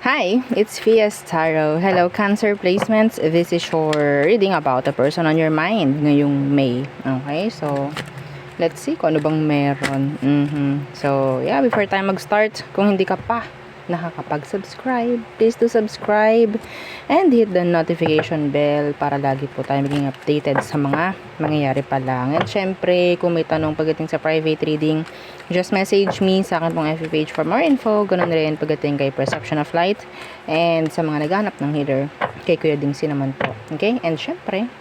Hi, it's Fias Tarot. Hello, Cancer Placements. This is your reading about a person on your mind ngayong May. Okay, so let's see kung ano bang meron. So, yeah, before tayo mag-start, kung hindi ka pa nakakapag-subscribe, please do subscribe and hit the notification bell para lagi po tayo maging updated sa mga mangyayari pa lang. And syempre, kung may tanong pagdating sa private reading, just message me sa akin pong FB page for more info. Ganun rin pagdating kay Perception of Light and sa mga naghanap ng healer, kay Kuya Dingsi naman po. Okay? And syempre,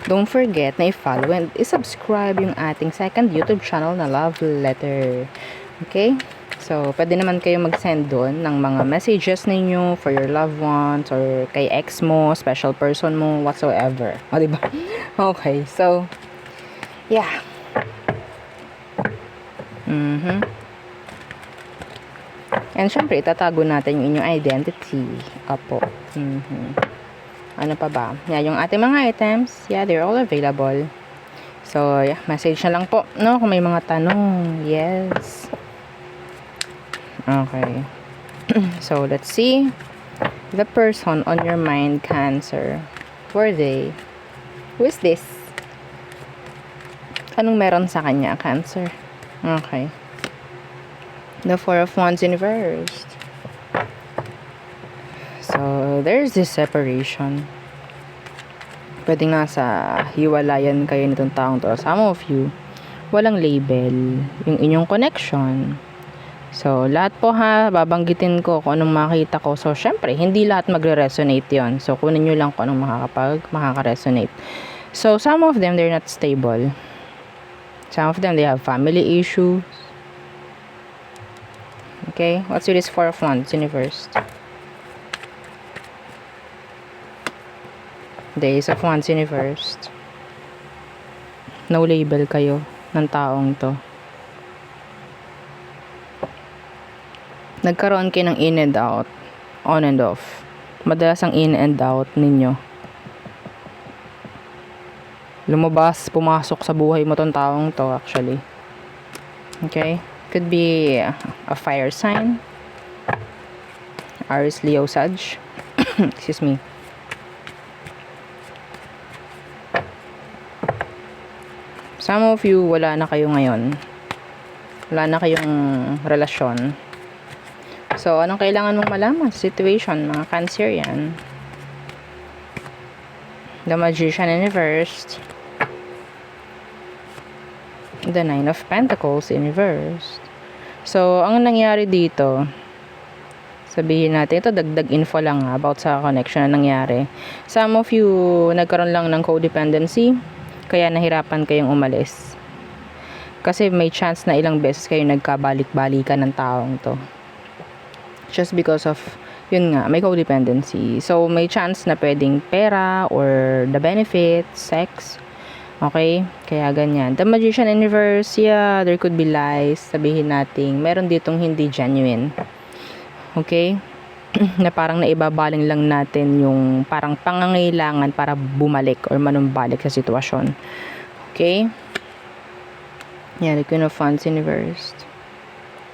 don't forget na i-follow and i-subscribe yung ating second YouTube channel na Love Letter. Okay? So, pwede naman kayo mag-send doon ng mga messages ninyo for your loved ones or kay ex mo, special person mo, whatsoever. O, diba? Okay. So, yeah. And syempre, itatago natin yung inyong identity. Apo. Ano pa ba? Yeah, yung ating mga items, yeah, they're all available. So, yeah, message na lang po, no? Kung may mga tanong. Yes. Okay. So, let's see. The person on your mind, Cancer. Who are they? Who is this? Anong meron sa kanya, Cancer? Okay. The Four of Wands inversed. So, there's this separation. Pwedeng nasa hiwalayan kayo nitong taong to. Some of you, walang label. Yung inyong connection. So, lahat po ha, babanggitin ko kung anong makita ko. So, syempre, hindi lahat magre-resonate yon. So, kunin nyo lang kung anong makaka-resonate. So, some of them, they're not stable. Some of them, they have family issues. Okay, what's with this Four of Wands, Universe? The Ace of Wands, Universe. No label kayo ng taong to. Nagkaroon kayo ng in and out, on and off. Madalas ang in and out ninyo. Lumabas, pumasok sa buhay mo tong taong to actually. Okay? Could be a fire sign. Aries, Leo, Sag. Excuse me. Some of you, wala na kayo ngayon. Wala na kayong relasyon. So, anong kailangan mong malaman sa situation, mga Cancer yan? The Magician in reverse. The Nine of Pentacles in reverse. So, ang nangyari dito, sabihin natin, ito dagdag info lang about sa connection na nangyari. Some of you, nagkaroon lang ng codependency, kaya nahirapan kayong umalis. Kasi may chance na ilang beses kayo nagkabalik-balikan ng taong to. Just because of, yun nga, may codependency. So, may chance na pwedeng pera or the benefits, sex. Okay? Kaya ganyan. The Magician in reverse, yeah, there could be lies. Sabihin natin, meron ditong hindi genuine. Okay? Na parang naibabaling lang natin yung parang pangangailangan para bumalik or manumbalik sa sitwasyon. Okay? Yeah, the Queen of Wands in reverse.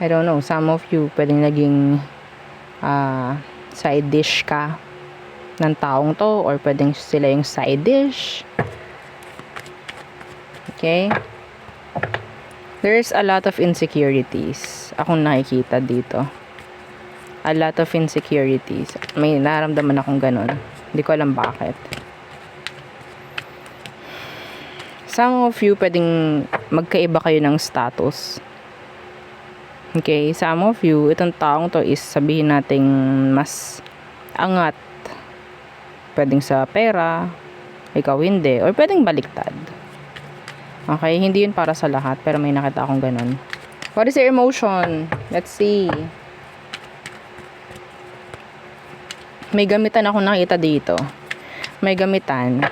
I don't know, some of you pwedeng naging side dish ka ng taong to or pwedeng sila yung side dish. Okay? There's a lot of insecurities akong nakikita dito. A lot of insecurities. May naramdaman akong ganun. Hindi ko alam bakit. Some of you pwedeng magkaiba kayo ng status. Okay, some of you, itong taong to is sabihin nating mas angat. Pwedeng sa pera, ikaw hindi, or pwedeng baliktad. Okay, hindi yun para sa lahat, pero may nakita akong ganun. What is your emotion? Let's see. May gamitan ako nakita dito. May gamitan.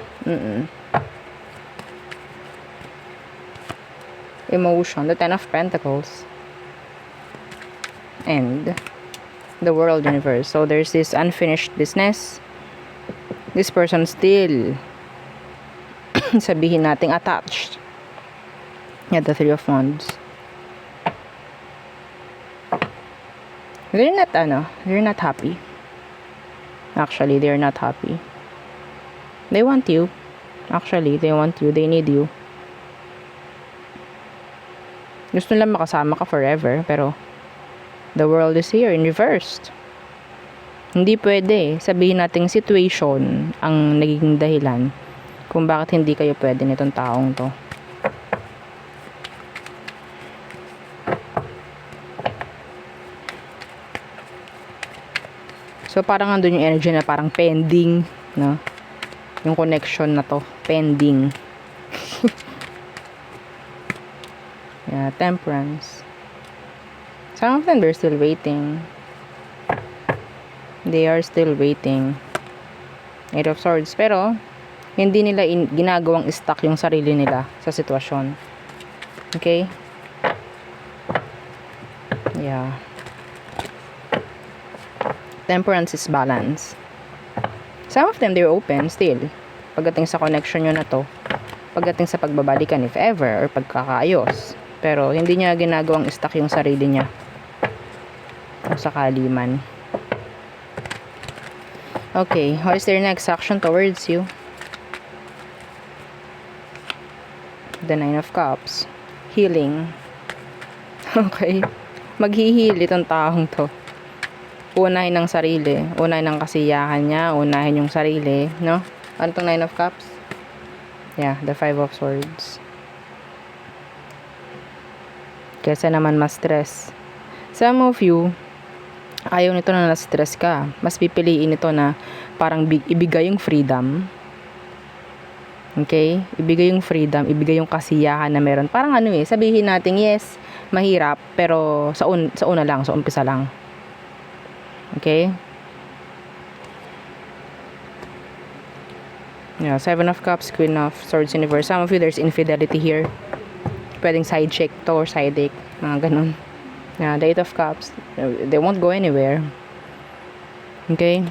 Emotion, the Ten of Pentacles. And the World Universe. So there's this unfinished business. This person still sabihin nating attached. Yeah, the Three of Wands. they're not happy. Actually, they're not happy. They want you. Actually, they want you. They need you. Gusto nila makasama ka forever, pero the world is here in reversed. Hindi pwede. Sabihin nating situation ang nagiging dahilan kung bakit hindi kayo pwede nitong taong to. So, parang andun yung energy na parang pending, no? Yung connection na to, pending. Yeah, temperance. Some of them, they're still waiting. They are still waiting. Eight of Swords. Pero, hindi nila ginagawang stuck yung sarili nila sa sitwasyon. Okay? Yeah. Temperance is balance. Some of them, they're open still. Pagdating sa connection nyo na to. Pagdating sa pagbabalikan, if ever, or pagkakaayos. Pero, hindi niya ginagawang stuck yung sarili niya. O sakali man. Okay, what is their next action towards you? The Nine of Cups. Healing. Okay. Maghihil itong taong to. Unahin ng sarili. Unahin ng kasiyahan niya. Unahin yung sarili. No? Ano tong Nine of Cups? Yeah, the Five of Swords. Kesa naman ma-stress. Some of you, ayaw nito na na-stress ka. Mas pipiliin ito na parang ibigay yung freedom. Okay? Ibigay yung freedom, ibigay yung kasiyahan na meron. Parang sabihin natin, yes, mahirap, pero sa una lang, sa umpisa lang. Okay? Yeah, Seven of Cups, Queen of Swords, Universe. Some of you, there's infidelity here. Pwedeng side chick to or side dick. Mga ganun. Yeah, the Eight of Cups. They won't go anywhere. Okay?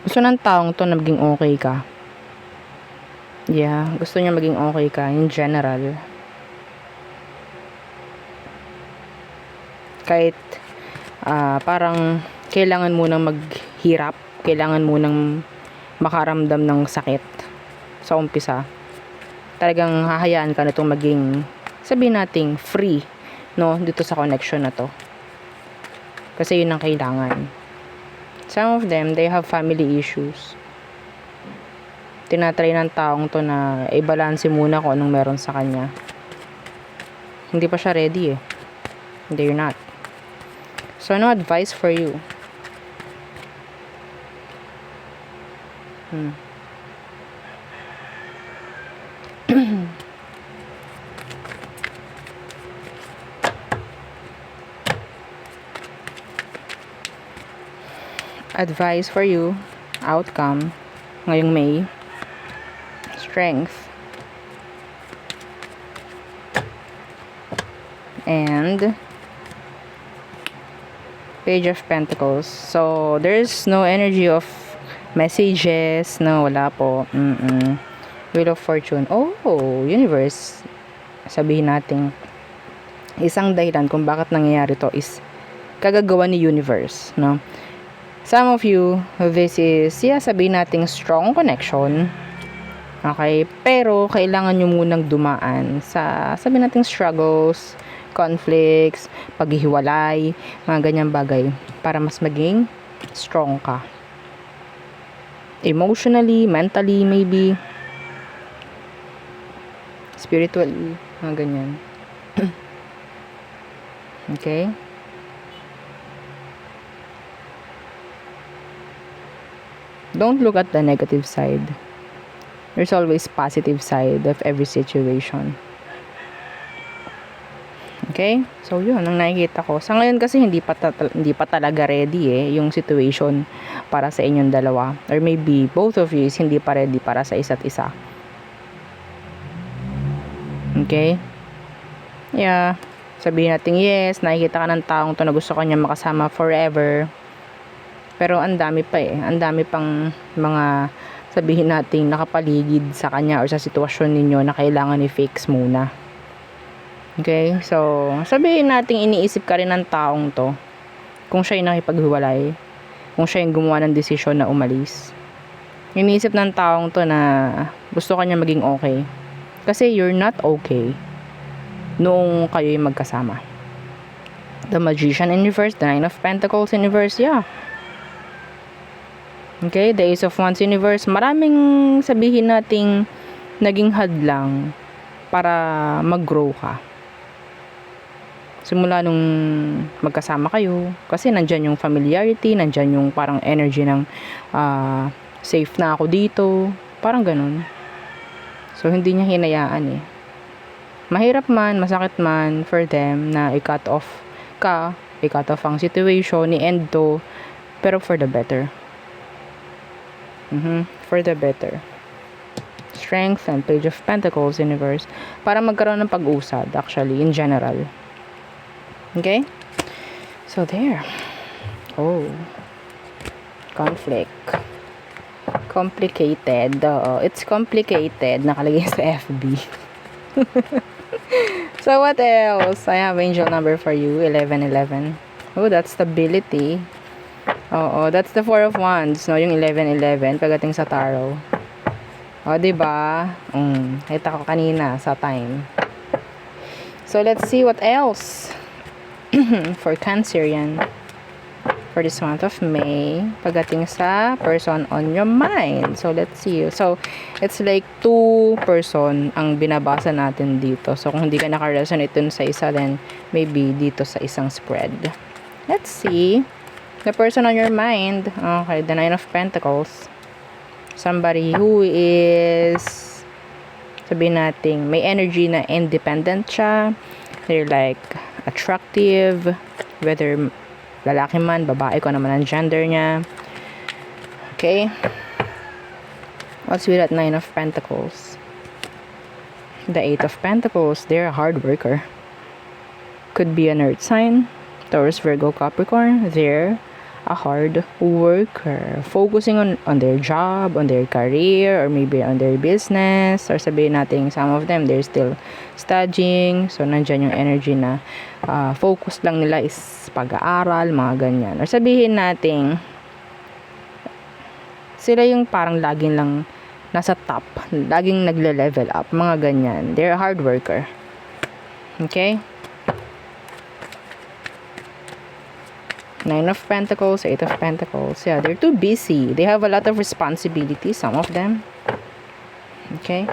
Gusto ng taong to na maging okay ka. Yeah, gusto niya maging okay ka in general. Kahit parang kailangan mo nang maghirap, kailangan mo nang makaramdam ng sakit sa umpisa. Talagang hahayaan ka nitong maging, sabihin nating free, no, dito sa connection na to. Kasi yun ang kailangan. Some of them, they have family issues. Tinatry ng taong to na i-balance muna kung anong meron sa kanya. Hindi pa siya ready eh. They're not. So, ano advice for you? Advice for you, outcome, ngayong May, strength, and Page of Pentacles. So, there's no energy of messages, no, wala po. Wheel of Fortune. Oh, Universe. Sabihin natin, isang dahilan kung bakit nangyayari to is kagagawa ni Universe, no? Some of you, this is, sabihin nating strong connection. Okay? Pero, kailangan nyo munang dumaan sa, sabihin nating struggles, conflicts, paghihiwalay, mga ganyang bagay, para mas maging strong ka. Emotionally, mentally, maybe, spiritually, mga ganyan. Okay? Don't look at the negative side. There's always positive side of every situation. Okay? So, yun ang nakikita ko. Sa ngayon kasi hindi pa talaga ready yung situation para sa inyong dalawa. Or maybe both of you is hindi pa ready para sa isa't isa. Okay? Yeah. Sabihin natin, yes, nakikita ka ng taong to na gusto ka niya makasama forever. Pero ang dami pa ang dami pang mga, sabihin natin, nakapaligid sa kanya or sa sitwasyon ninyo na kailangan i-fix muna. Okay? So, sabihin natin iniisip ka rin ng taong to. Kung siya yung nakipaghiwalay. Kung siya yung gumawa ng desisyon na umalis. Iniisip ng taong to na gusto ka niya maging okay. Kasi you're not okay noong kayo yung magkasama. The Magician in reverse, the Nine of Pentacles in reverse, yeah. Okay, the Ace of Wands in reverse. Maraming sabihin nating naging hadlang para mag-grow ka. Simula nung magkasama kayo, kasi nandyan yung familiarity, nandyan yung parang energy ng safe na ako dito, parang ganun. So, hindi niya hinayaan eh. Mahirap man, masakit man for them na i-cut off ka, i-cut off ang situation, i-end to, pero for the better. For the better. Strength and Page of Pentacles universe para magkaroon ng pag-usad actually in general. Okay? So there. Oh. Conflict. Complicated. It's complicated. Nakalagay sa FB. So what else? I have angel number for you. 1111. Oh, that's stability. Oo, that's the Four of Wands, no? Yung 1111 pagdating sa tarot. O, diba? Kita ko kanina sa time. So, let's see what else. For Cancer yan. For this month of May. Pagdating sa person on your mind. So, let's see. So, it's like 2 person ang binabasa natin dito. So, kung hindi ka naka-resonate dun sa isa, then maybe dito sa isang spread. Let's see. The person on your mind. Okay, the Nine of Pentacles. Somebody who is, sabihin natin, may energy na independent siya. They're like attractive. Whether lalaki man, babae, ko naman ang gender niya. Okay. What's with that Nine of Pentacles? The Eight of Pentacles. They're a hard worker. Could be an earth sign. Taurus, Virgo, Capricorn. They're a hard worker, focusing on their job, on their career, or maybe on their business, or sabihin natin some of them they're still studying, so nandyan yung energy na focus lang nila is pag-aaral, mga ganyan, or sabihin natin sila yung parang laging lang nasa top, laging nagle-level up, mga ganyan. They're a hard worker. Okay. Nine of Pentacles, Eight of Pentacles. Yeah, they're too busy. They have a lot of responsibilities, some of them. Okay.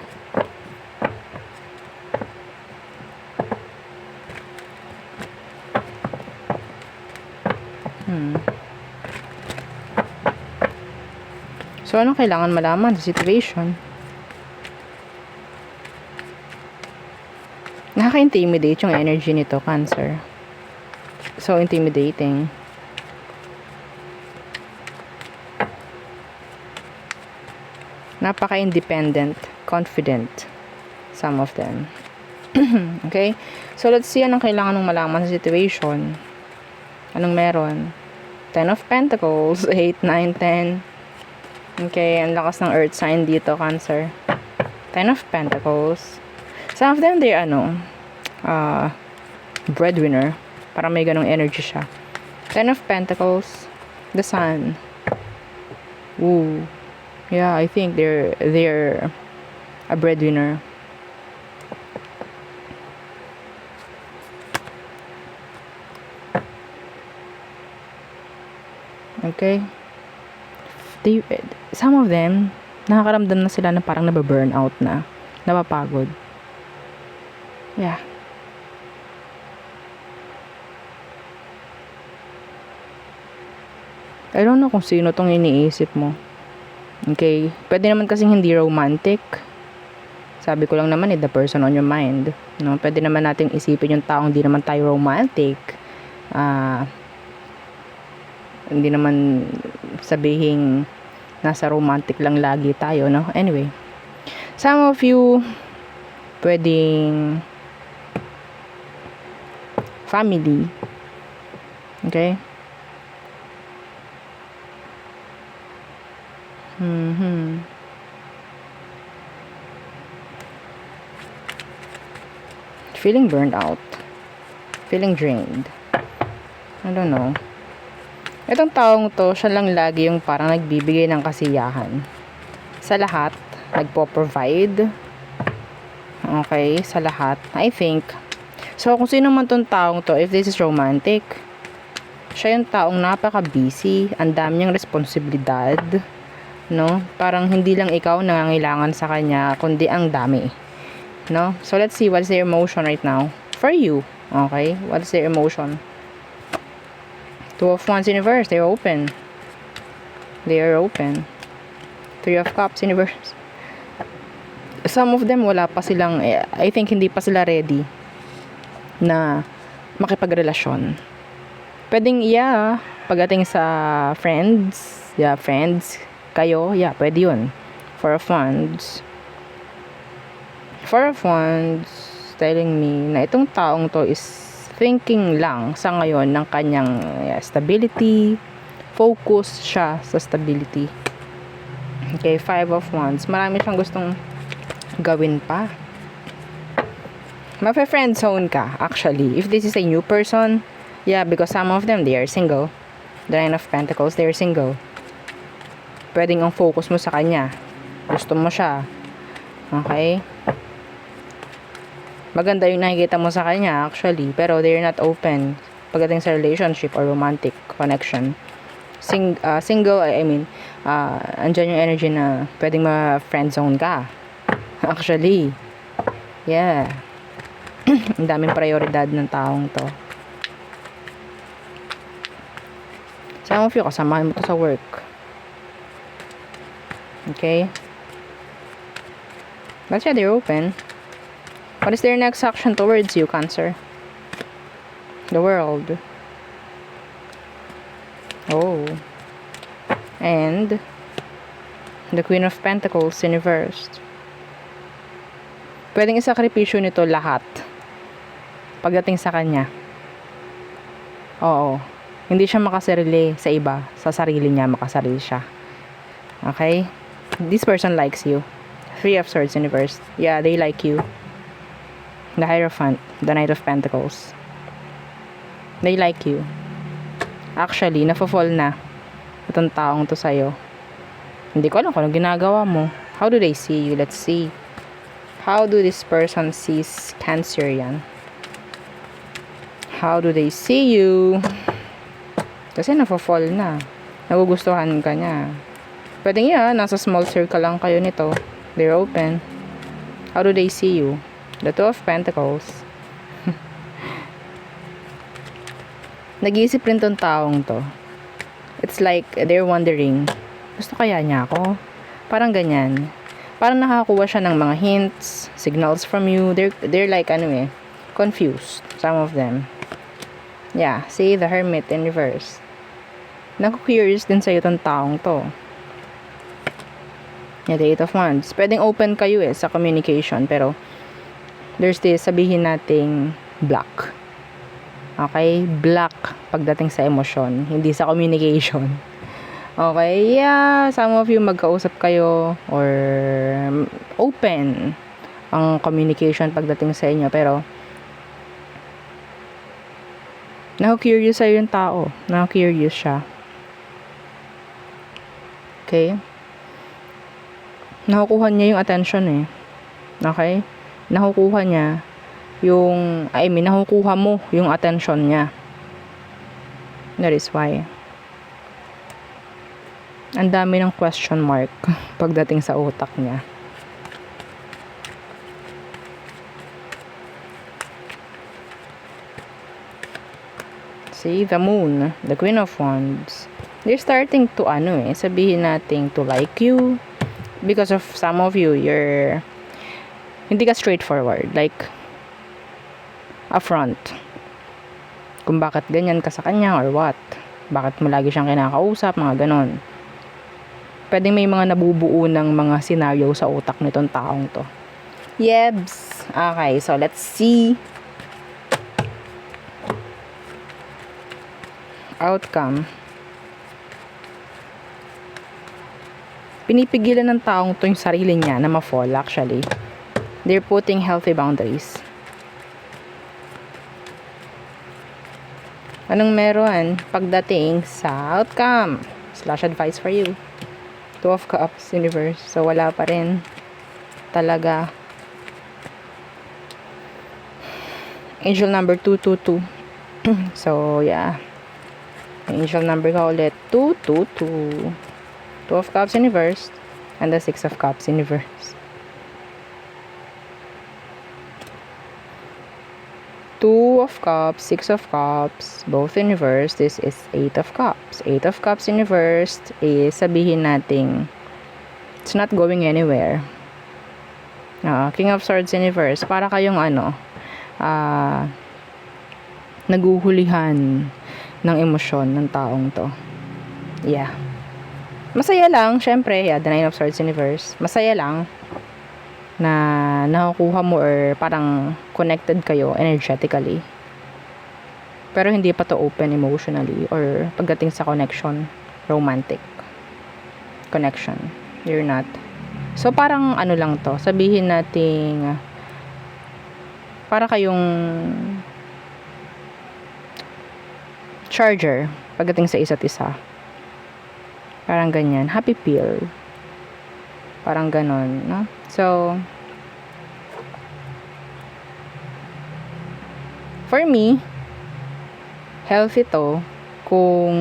So, ano kailangan malaman sa situation? Nakaka-intimidate yung energy nito, Cancer. So, intimidating. Napaka-independent, confident, some of them. Okay? So, let's see anong kailangan mong malaman sa situation. Anong meron? 10 of Pentacles, 8, 9, 10. Okay, ang lakas ng earth sign dito, Cancer. 10 of Pentacles. Some of them, they're, breadwinner. Parang may ganong energy siya. 10 of Pentacles, the Sun. Ooh. Yeah, I think they're a breadwinner. Okay. Some of them, nakakaramdam na sila na parang nababurn out na. Napapagod. Yeah. I don't know kung sino tong iniisip mo. Okay? Pwede naman kasing hindi romantic. Sabi ko lang naman the person on your mind. No? Pwede naman nating isipin yung taong hindi naman tayo romantic. Hindi naman sabihin nasa romantic lang lagi tayo, no? Anyway. Some of you pwedeng family. Okay? Feeling burned out. Feeling drained. I don't know. Itong taong to, siya lang lagi yung parang nagbibigay ng kasiyahan. Sa lahat, nagpo-provide. Okay, sa lahat. I think. So, kung sino man tong taong to, if this is romantic, siya yung taong napaka-busy, ang dami niyang responsibilidad, no? Parang hindi lang ikaw nangangailangan sa kanya, kundi ang dami, no? So, let's see what's their emotion right now for you. Okay? What's their emotion? Two of Wands universe, they're open. They are open. Three of Cups universe. Some of them wala pa silang, I think hindi pa sila ready na makipagrelasyon. Pwedeng pagdating sa friends, friends kayo, pwede yun. Four of Wands. Four of Wands telling me na itong taong to is thinking lang sa ngayon ng kanyang stability. Focus siya sa stability. Okay, Five of Wands. Marami siyang gustong gawin pa. Mafe-friend zone ka, actually. If this is a new person, because some of them, they are single. The Nine of Pentacles, they are single. Pwedeng ang focus mo sa kanya. Gusto mo siya. Okay? Maganda yung nakikita mo sa kanya, actually. Pero they're not open pagdating sa relationship or romantic connection. Single, andyan yung energy na pwedeng ma-friend zone ka. Actually. Yeah. Ang daming prioridad ng taong to. Some of you, kasamahan mo to sa work. Okay? But they're open. What is their next action towards you, Cancer? The World. Oh. And the Queen of Pentacles in reverse. Pwedeng isakripisyo nito lahat pagdating sa kanya. Oo. Hindi siya makasarili sa iba. Sa sarili niya, makasarili siya. Okay? This person likes you. Three of Swords in reverse. Yeah, they like you. The Hierophant, the Knight of Pentacles. They like you. Actually, nafo-fall na itong taong to sa'yo. Hindi ko alam kung ano ginagawa mo. How do they see you? Let's see. How do this person sees Cancerian? How do they see you? Kasi nafo-fall na. Nagugustuhan ka niya. Pwedeng nasa small circle lang kayo nito. They're open. How do they see you? The Two of Pentacles. Nag-iisip rin tong taong to. It's like they're wondering, gusto kaya niya ako? Parang ganyan. Parang nakakuha siya ng mga hints, signals from you. They're like confused. Some of them. Yeah, see the Hermit in reverse. Naku-curious din sa'yo tong taong to. Yeah, the Eight of Wands. Pwedeng open kayo sa communication, pero there's this, sabihin nating black. Okay? Black pagdating sa emosyon, hindi sa communication. Okay? Yeah, some of you magkausap kayo or open ang communication pagdating sa inyo, pero naku-curious sa'yo yung tao. Naku-curious siya. Okay? Nakukuha niya yung attention Okay? Nakukuha niya yung, nakukuha mo yung attention niya. That is why. Ang dami ng question mark pagdating sa utak niya. See, the Moon, the Queen of Wands. They're starting to, sabihin natin to like you. Because of some of you, hindi ka straightforward. Like, upfront. Kung bakit ganyan ka sa kanya or what. Bakit mo lagi siyang kinakausap, mga ganon. Pwedeng may mga nabubuo ng mga scenario sa utak nitong taong to. Yebs! Okay, so let's see. Outcome. Pinipigilan ng taong to yung sarili niya na ma-fall actually. They're putting healthy boundaries. Anong meron pagdating sa outcome? Slash advice for you. Two of Cups, Universe. So, wala pa rin talaga. Angel number 222. So, yeah. Angel number ka ulit. 222. Two of Cups, Universe. And the Six of Cups, Universe. Two of Cups, Six of Cups, both in reverse. This is Eight of Cups. Eight of Cups in reverse is sabihin nating it's not going anywhere. King of Swords in reverse. Para kayong naguhulihan ng emosyon ng taong to. Yeah. Masaya lang, syempre. Yeah, the Nine of Swords in reverse. Masaya lang na nakukuha mo or parang connected kayo energetically. Pero hindi pa to open emotionally or pagdating sa connection, romantic connection. You're not. So, parang lang to. Sabihin nating para kayong charger pagdating sa isa't isa. Parang ganyan. Happy pill. Parang ganon, no? So, for me, healthy to kung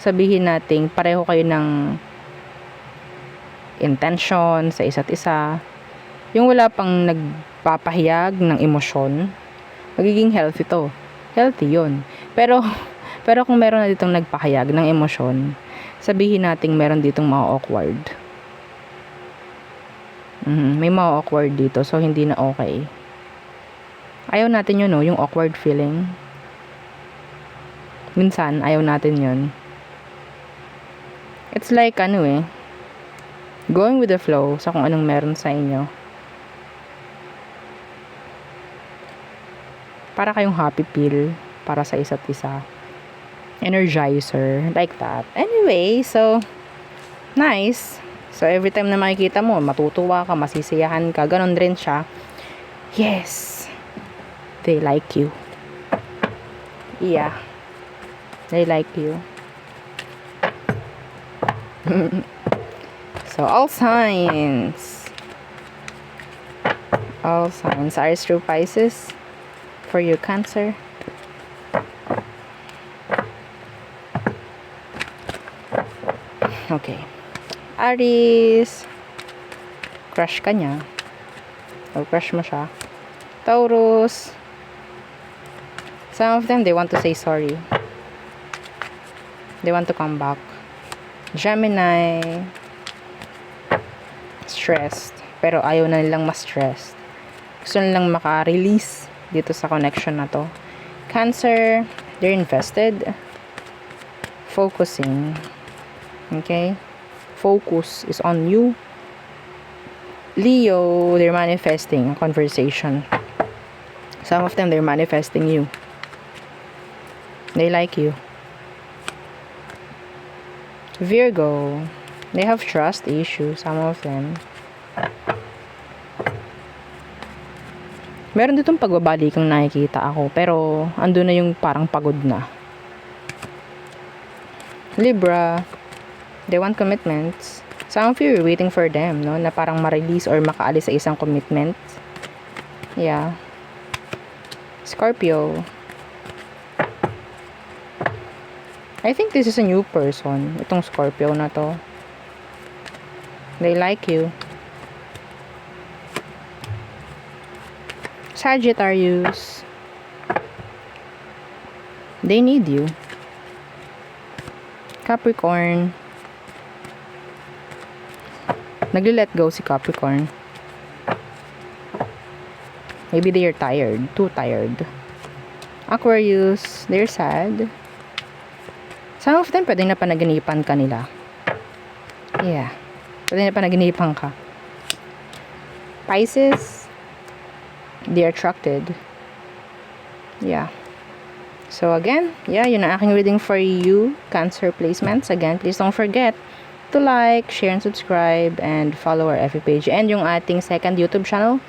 sabihin nating pareho kayo ng intention sa isa't isa. Yung wala pang nagpapahayag ng emosyon, magiging healthy to. Healthy yun. Pero kung meron na ditong nagpahayag ng emosyon, sabihin nating meron ditong mga awkward. May mga awkward dito, so hindi na okay. Ayaw natin yun, no? Yung awkward feeling. Minsan, ayaw natin yun. It's like, going with the flow sa kung anong meron sa inyo. Para kayong happy pill para sa isa't isa. Energizer, like that. Anyway, so, nice. So, every time na makikita mo, matutuwa ka, masisiyahan ka, ganon rin siya. Yes. They like you. Yeah. They like you. So, all signs are true Pisces for your Cancer. Okay. Aries, crush ka niya o crush mo siya. Taurus, some of them, they want to say sorry, they want to come back. Gemini, stressed, pero ayaw na nilang ma-stressed, gusto nilang maka-release dito sa connection na to. Cancer, they're invested, focusing. Okay, focus is on you. Leo, they're manifesting a conversation. Some of them, they're manifesting you. They like you. Virgo, they have trust issues, some of them. Meron ditong pagbabalikang nakikita ako, pero andun na yung parang pagod na. Libra, they want commitments. Some of you are waiting for them, no? Na parang ma-release or makaalis sa isang commitment. Yeah. Scorpio, I think this is a new person. Itong Scorpio na to. They like you. Sagittarius, they need you. Capricorn, nagli-let go si Capricorn. Maybe they are tired, too tired. Aquarius, they're sad. Some of them, pwede na panaginipan ka nila. Yeah. Pwede na panaginipan ka. Pisces, they are attracted. Yeah. So again, yeah, yun ang aking reading for you, Cancer placements. Again, please don't forget to like, share, and subscribe, and follow our FB page. And yung ating second YouTube channel,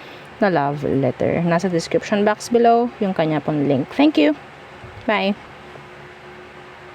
na Love Letter. Nasa description box below, yung kanya pong link. Thank you! Bye.